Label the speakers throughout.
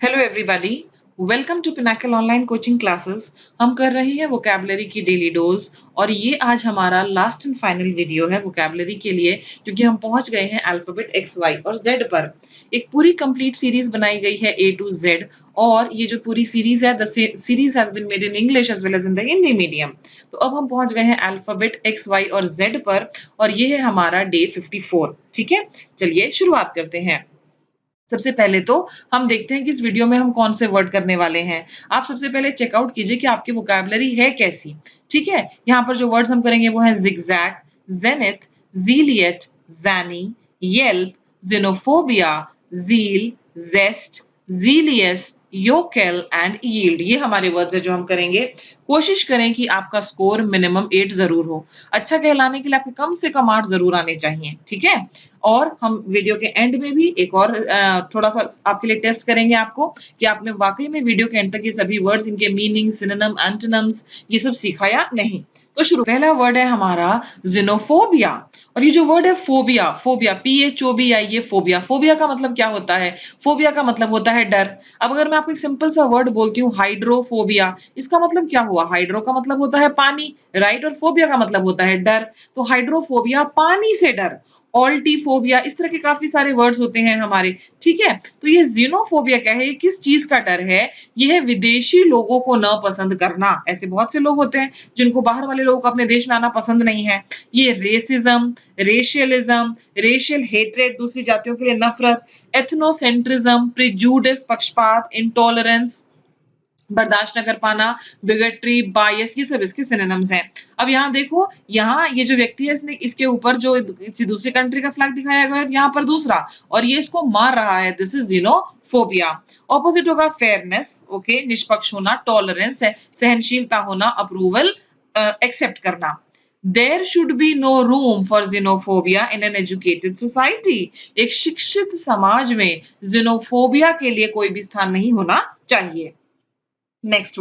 Speaker 1: Hello everybody, welcome to Pinnacle online coaching classes. हम कर रहे हैं वोकैबुलरी की डेली डोज और ये आज हमारा लास्ट एंड फाइनल वीडियो है वोकैबुलरी के लिए, क्योंकि हम पहुंच गए हैं अल्फाबेट एक्स वाई और जेड पर। एक पूरी कंप्लीट सीरीज बनाई गई है ए टू जेड और ये जो पूरी सीरीज है the series has been made in English as well as in the Hindi medium. तो अब हम पहुंच गए हैं अल्फाबेट एक्स वाई और जेड पर और ये है हमारा डे 54। ठीक है, चलिए शुरुआत करते हैं। सबसे पहले तो हम देखते हैं कि इस वीडियो में हम कौन से वर्ड करने वाले हैं। आप सबसे पहले चेकआउट कीजिए कि आपकी वोकैबुलरी है कैसी। ठीक है, यहाँ पर जो वर्ड्स हम करेंगे वो हैं zigzag, zenith, zealot, zany, yelp, xenophobia, zeal, zest, zealous, yokel and yield. ये हमारे वर्ड्स हैं जो हम करेंगे। कोशिश करें कि आपका स्कोर मिनिमम 8 ज़रूर हो। अच्छा कहलाने के लिए आपके कम से कम 8 ज़रूर आने चाहिए। ठीक है? और हम वीडियो के एंड में भी एक और थोड़ा-सा आपके लिए टेस्ट करेंगे आपको कि आपने वाक़ई में वीडियो के एंड तक ये सभी वर्ड्स, इनके मीनिंग, सिनोनिम, एंटोनिम्स ये सब सीखा या नहीं। तो शुरू पहला वर्ड है हमारा ज़िनोफोबिया और ये जो वर्ड है फोबिया, फोबिया PHOBIA ये फोबिया। फोबिया का मतलब क्या होता है? फोबिया का मतलब होता है डर। अब अगर मैं आपको एक सिंपल सा वर्ड बोलती हूँ हाइड्रोफोबिया, इसका मतलब क्या हुआ? हाइड्रो का मतलब होता है पानी, राइट? और फोबिया का मतलब होता है डर। तो हाइड्रोफोबिया पानी से डर। ऑल्टीफोबिया, इस तरह के काफ़ी सारे वर्ड्स होते हैं हमारे, ठीक है? तो ये ज़िनोफोबिया क्या है? ये किस चीज़ का डर है? ये है विदेशी लोगों को न पसंद करना। ऐसे बहुत से लोग होते हैं जिनको बाहर वाले लोगों को अपने देश में आना पसंद नहीं है। ये रेसिज़्म, रेशियलिज़्म, रेशियल हेट्रेड, दूसरी जातियों के लिए नफ़रत, एथनोसेंट्रिज़्म, प्रेजुडिस पक्षपात, इंटॉलरेंस, बर्दाश्त न कर पाना, बिगटरी, बायस, ये सब इसके सिनोनिम्स हैं। अब यहाँ देखो, यहाँ ये जो व्यक्ति है इसने इसके ऊपर जो किसी दूसरी कंट्री का फ्लैग दिखाया गया है, यहाँ पर दूसरा और ये इसको मार रहा है। This is xenophobia. ऑपोजिट होगा फेयरनेस, ओके, निष्पक्ष होना, टॉलरेंस है, सहनशीलता होना, अप्रूवल, एक्सेप्ट करना। There should be no room for xenophobia in an educated society. एक शिक्षित समाज में xenophobia के लिए कोई भी स्थान नहीं होना चाहिए। नेक्स्ट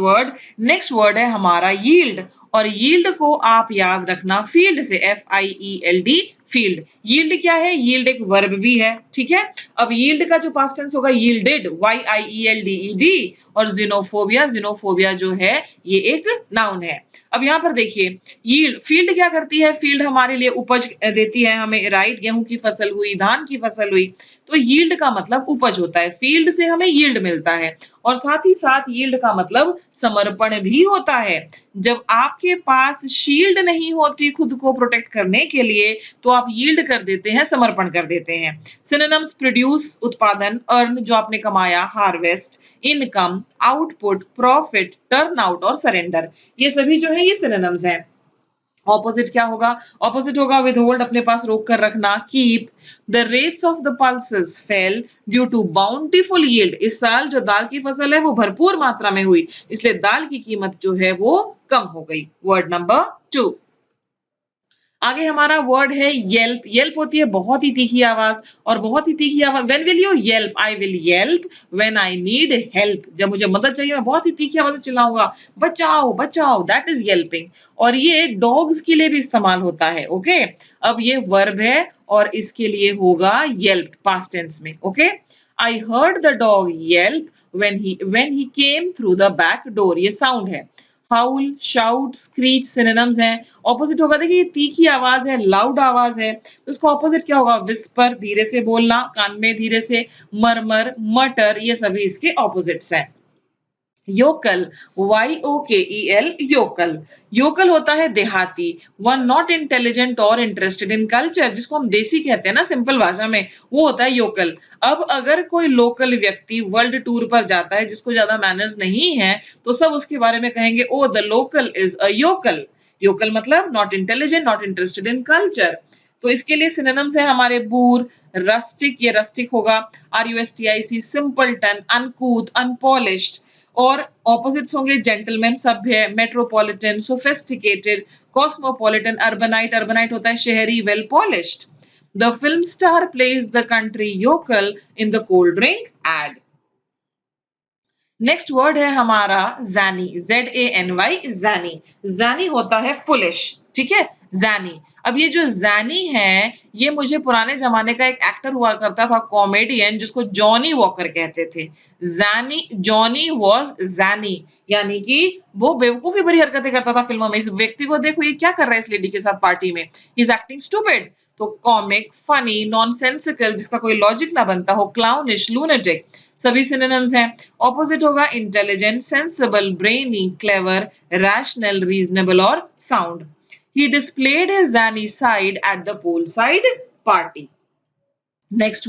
Speaker 1: वर्ड है हमारा यील्ड और यील्ड को आप याद रखना फील्ड से, FIELD, फील्ड। यील्ड क्या है? यील्ड एक वर्ब भी है, ठीक है? अब यील्ड का जो पास्ट टेंस होगा यील्डेड, YIELDED, और जिनोफोबिया, जिनोफोबिया जो है ये एक नाउन है। अब यहाँ पर देखिए, यील्ड, फील्ड क्या करती है? फील्ड हमारे लिए उपज देती है हमें, राइट? गेहूं की फसल हुई, धान की फसल हुई, तो यील्ड का मतलब उपज होता है। फील्ड से हमें यील्ड मिलता है और साथ ही साथ यील्ड का मतलब समर्पण भी होता है। जब आपके पास शील्ड नहीं होती खुद को प्रोटेक्ट करने के लिए, तो आप यील्ड कर देते हैं, समर्पण कर देते हैं। सिनोनिम्स प्रोड्यूस, उत्पादन, अर्न, जो आपने कमाया, harvest, income, output, profit, turn out और सरेंडर, ये सभी जो है ये सिनोनिम्स हैं। ऑपोजिट क्या होगा? ऑपोजिट होगा विदहोल्ड, अपने पास रोक कर रखना, keep. The rates of the pulses fell due to bountiful yield. इस साल जो दाल की फसल है वो भरपूर मात्रा में हुई, इसलिए दाल की कीमत जो है वो कम हो गई। Word number 2। आगे हमारा वर्ड है येल्प। येल्प होती है बहुत ही तीखी आवाज और बहुत ही तीखी आवाज। When will you Yelp? I will Yelp when I need help. जब मुझे मदद चाहिए मैं बहुत ही तीखी आवाज में चिल्लाऊंगा, बचाओ बचाओ, दैट इज येल्पिंग। और ये डॉग्स के लिए भी इस्तेमाल होता है, ओके? अब ये वर्ब है और इसके लिए होगा येल्प पास्ट टेंस में, okay? I heard the dog Yelp when he came through the back door, ये साउंड है। हाउल, शाउट, स्क्रीच सिनोनिम्स हैं। ऑपोजिट होगा, देखिए तीखी आवाज है, लाउड आवाज है, तो इसका ऑपोजिट क्या होगा? विस्पर, धीरे से बोलना, कान में धीरे से, मरमर, मटर, ये सभी इसके ऑपोजिट्स हैं। Vocal, YOKEL, vocal. योकल होता है देहाती, वन नॉट इंटेलिजेंट और इंटरेस्टेड इन कल्चर, जिसको हम देसी कहते हैं ना सिंपल भाषा में, वो होता है योकल। अब अगर कोई लोकल व्यक्ति वर्ल्ड टूर पर जाता है जिसको ज्यादा मैनर्स नहीं है, तो सब उसके बारे में कहेंगे, oh the local is a yokel. Yokel मतलब not intelligent, not interested in culture. तो इसके लिए सिनोनिम्स है हमारे बूर, रस्टिक, ये रस्टिक होगा, RUSTIC, सिंपलटन, अनकूथ, अनपॉलिश्ड। और ऑपोजिट्स होंगे जेंटलमैन, सभ्य, metropolitan, sophisticated, cosmopolitan, urbanite, urbanite होता है शहरी, well polished. The film star plays the country yokel in the cold drink ad. Next word है हमारा ज़ैनी, ZANY, ज़ैनी। ज़ैनी होता है फुलिश, ठीक है? ज़ैनी। अब ये जो ज़ैनी है, ये मुझे पुराने ज़माने का एक एक्टर हुआ करता था, कॉमेडियन, जिसको जॉनी वॉकर कहते थे। ज़ैनी जॉनी वाज़ ज़ैनी, यानी कि वो बेवकूफ़ी भरी हरकतें करता था फ़िल्मों में। इस व्यक्ति को देखो ये क्या कर रहा है इस लेडी के साथ पार्टी में। He is acting stupid. तो कॉमिक, फनी, नॉनसेंसिकल, जिसका कोई लॉजिक ना बनता हो, क्लाउनिश, लूनेटिक, सभी सिनोनिम्स हैं। ऑपोजिट होगा intelligent, sensible, brainy, clever, rational, reasonable और sound. He displayed his zany side at the poolside party. Next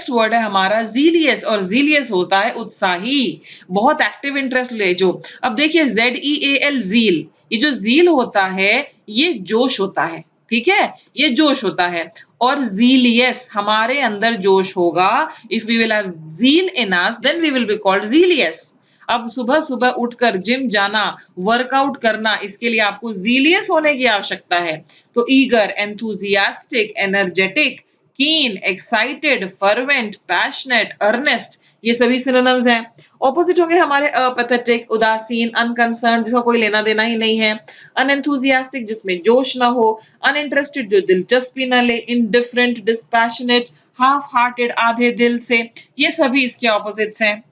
Speaker 1: word है हमारा जीलियस, और जीलियस होता है उत्साही, बहुत एक्टिव, इंटरेस्ट ले जो। अब देखिए ZEAL, जील, ये जो जील होता है ये जोश होता है, ठीक है, ये जोश होता है। और जीलियस, हमारे अंदर जोश होगा, if we will have zeal in us then we will be called zealous. अब सुबह सुबह उठकर जिम जाना, वर्कआउट करना, इसके लिए आपको जीलियस होने की आवश्यकता है। तो eager, enthusiastic, energetic, keen, excited, fervent, passionate, earnest, ये सभी सिनोनिम्स हैं। ऑपोजिट होंगे हमारे अपेथेटिक, उदासीन, अनकंसर्न, जिसका कोई लेना देना ही नहीं है, अनएंथुसियास्टिक, जिसमें जोश ना हो, अनइंटरेस्टेड, जो दिलचस्पी ना ले, इंडिफरेंट, डिस्पैशनेट, हाफ हार्टेड, आधे दिल से, ये सभी इसके ऑपोजिट्स हैं।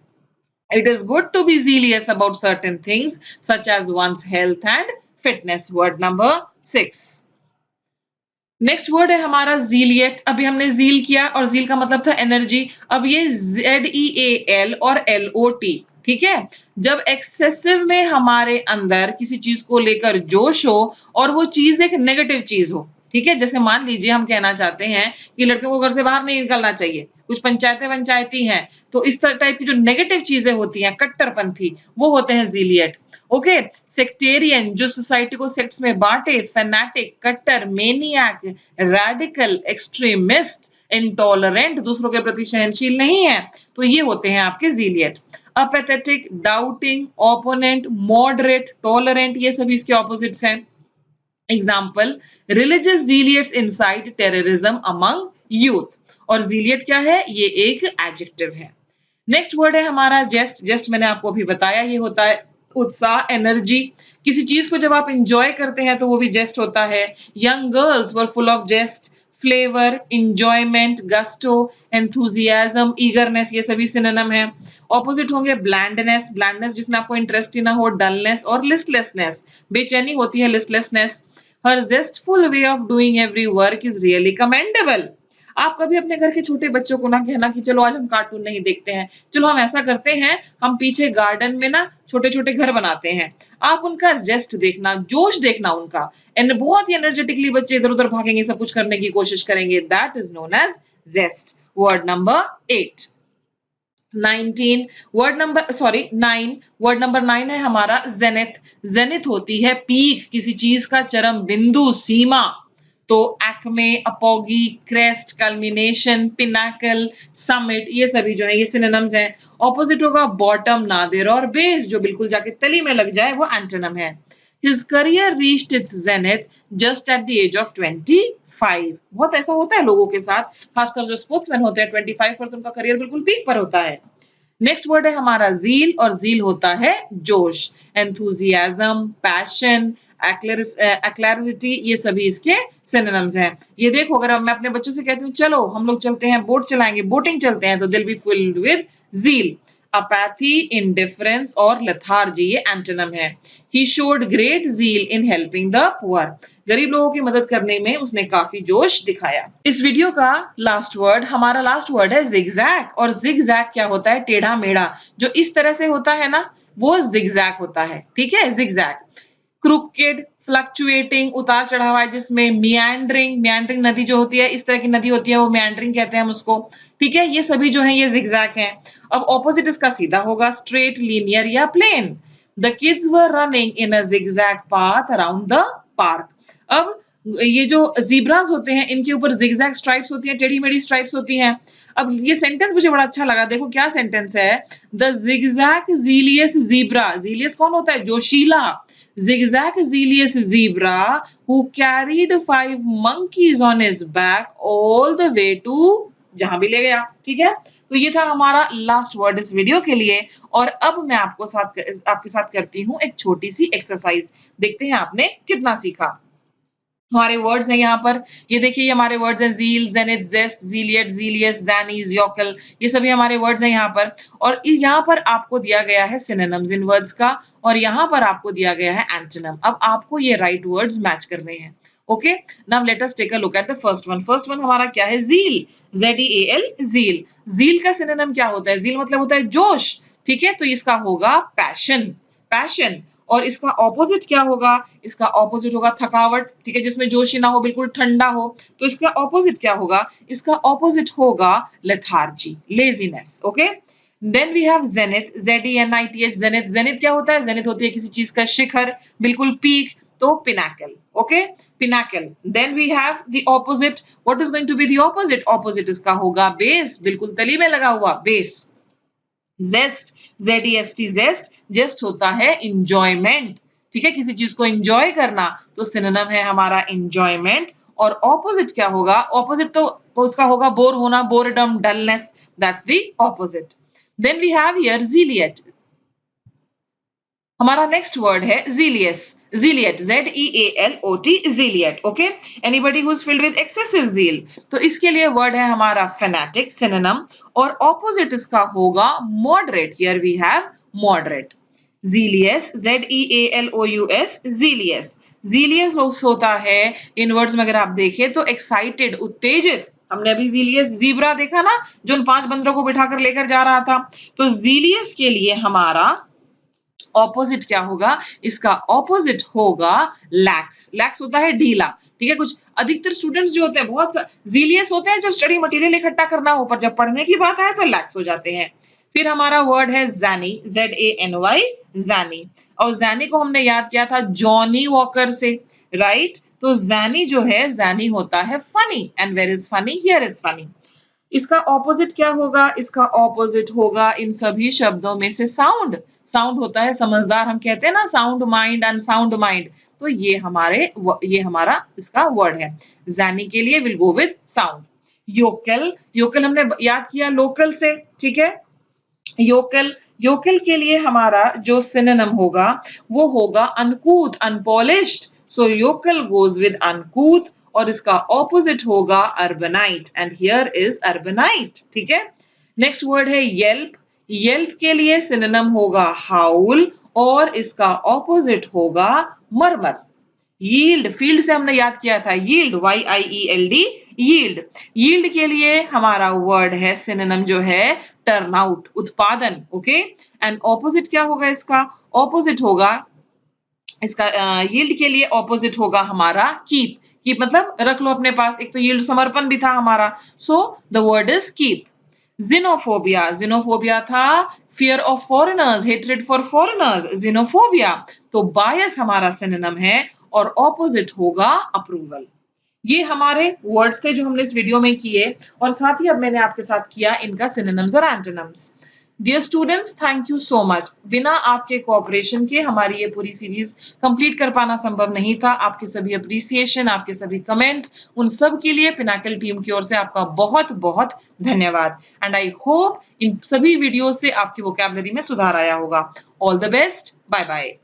Speaker 1: It is good to be zealous about certain things such as one's health and fitness. Word number 6. Next word है हमारा जीलियट। अभी हमने जील किया और जील का मतलब था एनर्जी। अब ये ZEAL और LOT, ठीक है, जब एक्सेसिव में हमारे अंदर किसी चीज को लेकर जोश हो और वो चीज एक नेगेटिव चीज हो, ठीक है, जैसे मान लीजिए हम कहना चाहते हैं कि लड़कियों को घर से बाहर नहीं निकलना चाहिए, कुछ पंचायतें पंचायती हैं, तो इस टाइप की जो नेगेटिव चीजें होती हैं, कट्टरपंथी, वो होते हैं जीलियट। ओके, सेक्टेरियन, जो सोसाइटी को सेक्ट्स में बांटे, फैनेटिक, कट्टर, मेनियाक, रैडिकल, एक्सट्रीमिस्ट, इंटॉलरेंट, दूसरों के प्रति सहनशील नहीं है, तो ये होते हैं आपके zealot. Apathetic, doubting, opponent, moderate, tolerant, ये सभी इसके ऑपोजिट्स हैं। Example, religious zealots incite terrorism among youth. और जीलियट क्या है, ये एक एडजेक्टिव है। नेक्स्ट वर्ड है हमारा जेस्ट। जेस्ट मैंने आपको अभी बताया, ये होता है उत्साह, एनर्जी, किसी चीज को जब आप इंजॉय करते हैं तो वो भी जेस्ट होता है। Young girls were full of zest, flavour, enjoyment, gusto, enthusiasm, eagerness, ये सभी सिनोनिम है। ऑपोजिट होंगे ब्लैंडनेस, ब्लैंडनेस जिसमें आपको इंटरेस्ट ही ना हो, डलनेस और लिस्टलेसनेस, बेचैनी होती है, listlessness. Her zestful way of doing every work is really commendable. आप कभी अपने घर के छोटे बच्चों को ना कहना कि चलो आज हम कार्टून नहीं देखते हैं, चलो हम ऐसा करते हैं, हम पीछे गार्डन में ना छोटे छोटे घर बनाते हैं। आप उनका जेस्ट देखना, जोश देखना उनका, एंड बहुत ही एनर्जेटिकली बच्चे इधर उधर भागेंगे, सब कुछ करने की कोशिश करेंगे, that is known as zest. Word number 8। 19 word number 9 word number 9 है हमारा जेनिथ। जेनिथ होती है पीक, किसी चीज का चरम बिंदु, सीमा। तो acme, apogee, crest, culmination, pinnacle, summit, ये सभी जो है ये सिनोनिम्स हैं। ऑपोजिट होगा बॉटम, नादिर और बेस, जो बिल्कुल जाके तली में लग जाए वो एंटोनिम है। His career reached its zenith just at the age of 25। बहुत ऐसा होता है लोगों के साथ, खासकर जो स्पोर्ट्समैन होते हैं 25 पर तो उनका करियर बिल्कुल पीक पर होता है। नेक्स्ट वर्ड है हमारा जील, और जील होता है जोश, एंथुजियाज्म, पैशन, एक्लैरिसिटी, ये सभी इसके सिनोनिम्स हैं। ये देखो, अगर मैं अपने बच्चों से कहती हूँ चलो हम लोग चलते हैं, बोट चलाएंगे, बोटिंग चलते हैं, तो दिल be filled with zeal. Apathy, indifference और लेथार्जी, ये एंटोनिम है। He showed great zeal in helping the poor. गरीब लोगों की मदद करने में उसने काफी जोश दिखाया। इस वीडियो का लास्ट वर्ड, हमारा लास्ट वर्ड है जिगजैग। और जिगजैग क्या होता है, टेढ़ा मेढ़ा, जो इस तरह से होता है ना वो जिगजैग होता है, ठीक है, जिगजैग। क्रुकेड, फ्लक्चुएटिंग, उतार चढ़ाव है जिसमें, मियांडरिंग, मियांडरिंग नदी जो होती है, इस तरह की नदी होती है वो मियांडरिंग कहते हैं हम उसको, ठीक है, ये सभी जो है ये जिगजैग हैं। अब ऑपोजिट इसका सीधा होगा स्ट्रेट, लीनियर या plain. The kids were running in a zigzag path around the park. अब ये जो जीब्रास होते हैं इनके ऊपर जिगजैग स्ट्राइप्स होती हैं, टेढ़ी मेढ़ी स्ट्राइप्स होती हैं। अब ये सेंटेंस मुझे बड़ा अच्छा लगा, देखो क्या सेंटेंस है, the zigzag zealous zebra. Zealous कौन होता है, जोशीला। Zigzag Zelius zebra who carried 5 monkeys on his back all the way to जहां भी ले गया, ठीक है। तो ये था हमारा लास्ट वर्ड इस वीडियो के लिए। और अब मैं आपके साथ करती हूँ एक छोटी सी एक्सरसाइज, देखते हैं आपने कितना सीखा। हमारे वर्ड्स हैं यहाँ पर, ये देखिए ये हमारे वर्ड्स हैं ज़ील, ज़ेनिथ, ज़ेस्ट, ज़ीलियट, ज़ीलियस, ज़ैनीज़, योकेल, ये सभी हमारे वर्ड्स हैं यहाँ पर। और यहाँ पर आपको दिया गया है सिनोनिम्स इन वर्ड्स का और यहाँ पर आपको दिया गया है एंटोनिम। अब आपको ये राइट वर्ड्स मैच करने हैं। Okay, now let us take a look at the first one. First one हमारा क्या है? Zeal, Z-E-A-L, zeal. ज़ील का सिनोनिम क्या होता है? ज़ील मतलब होता है जोश, ठीक है? तो इसका होगा पैशन, पैशन। और इसका ऑपोजिट क्या होगा? इसका ऑपोजिट होगा थकावट, ठीक है, जिसमें जोश ही ना हो, बिल्कुल ठंडा हो। तो इसका ऑपोजिट क्या होगा? इसका ऑपोजिट होगा lethargy, laziness. Okay, then we have zenith, Z-E-N-I-T-H, zenith. Zenith क्या होता है? जेनिथ होती है किसी चीज का शिखर, बिल्कुल पीक, तो pinnacle. Okay, pinnacle. Then we have the opposite. What is going to be the opposite? Opposite इसका होगा बेस, बिल्कुल तली में लगा हुआ बेस। जेस्ट, Z-E-S-T, जेस्ट, जेस्ट होता है इंजॉयमेंट, ठीक है, किसी चीज को इंजॉय करना, तो सिनोनिम है हमारा इंजॉयमेंट। और ऑपोजिट क्या होगा? ऑपोजिट तो उसका होगा बोर होना, boredom, dullness, that's the opposite. Then we have here zealot. हमारा नेक्स्ट वर्ड है zealous, zealot, Z-E-A-L-O-T, zealot. Okay, anybody who is filled with excessive zeal, तो इसके लिए वर्ड है हमारा फैनेटिक, सिनोनिम। और ऑपोजिट इसका होगा moderate. Here we have moderate. Zealous, Z-E-A-L-O-U-S, zealous. Zealous होता है इन वर्ड्स में अगर आप देखें तो एक्साइटेड, उत्तेजित। हमने अभी ज़ीलियस ज़ीब्रा देखा ना, जो उन 5 बंदरों को बिठाकर लेकर जा रहा था। तो ज़ीलियस के लिए हमारा ऑपोजिट क्या होगा? इसका ऑपोजिट होगा लैक्स। लैक्स होता है ढीला, ठीक है। कुछ अधिकतर स्टूडेंट्स जो होते हैं बहुत जीलियस होते हैं जब स्टडी मटेरियल इकट्ठा करना हो, पर जब पढ़ने की बात आए तो लैक्स हो जाते हैं। फिर हमारा वर्ड है ज़ैनी, Z-A-N-Y, ज़ैनी। और ज़ैनी को हमने याद किया था जॉनी वॉकर से, राइट? तो ज़ैनी जो है, ज़ैनी होता है funny. And where is funny? Here is funny. इसका ऑपोजिट क्या होगा? इसका ऑपोजिट होगा इन सभी शब्दों में से साउंड। साउंड होता है समझदार, हम कहते हैं ना साउंड माइंड, अनसाउंड माइंड। तो ये हमारा इसका वर्ड है। ज़ैनी के लिए विल गो विद साउंड। योकेल, योकेल हमने याद किया लोकल से, ठीक है। योकेल, योकेल के लिए हमारा जो सिनोनिम होगा वो होगा अनकूथ, अनपॉलिश्ड। सो योकेल गोज विद अनकूथ और इसका ऑपोजिट होगा urbanite. And here is urbanite, ठीक है। नेक्स्ट वर्ड है येल्प। येल्प के लिए सिनोनिम होगा हाउल और इसका ऑपोजिट होगा मरमर। यील्ड, फील्ड से हमने याद किया था, यील्ड, Y-I-E-L-D, यील्ड। यील्ड के लिए हमारा वर्ड है सिनोनिम जो है टर्नआउट, उत्पादन। ओके, एंड ऑपोजिट क्या होगा इसका? ऑपोजिट होगा इसका यील्ड के लिए ऑपोजिट होगा हमारा कीप। कीप मतलब रख लो अपने पास, एक तो यील्ड समर्पण भी था हमारा। So the word is keep. Xenophobia, xenophobia था fear of foreigners, hatred for foreigners, xenophobia. तो बायस हमारा सिनोनिम है और ऑपोजिट होगा अप्रूवल। ये हमारे वर्ड्स थे जो हमने इस वीडियो में किए और साथ ही अब मैंने आपके साथ किया इनका सिनोनिम्स और antonyms. Dear students, thank you so much. बिना आपके कोऑपरेशन के हमारी ये पूरी सीरीज कंप्लीट कर पाना संभव नहीं था। आपके सभी अप्रिसिएशन, आपके सभी कमेंट्स, उन सब के लिए पिनाकल टीम की ओर से आपका बहुत बहुत धन्यवाद। एंड आई होप इन सभी वीडियो से आपकी वोकैबुलरी में सुधार आया होगा। All the best, bye bye.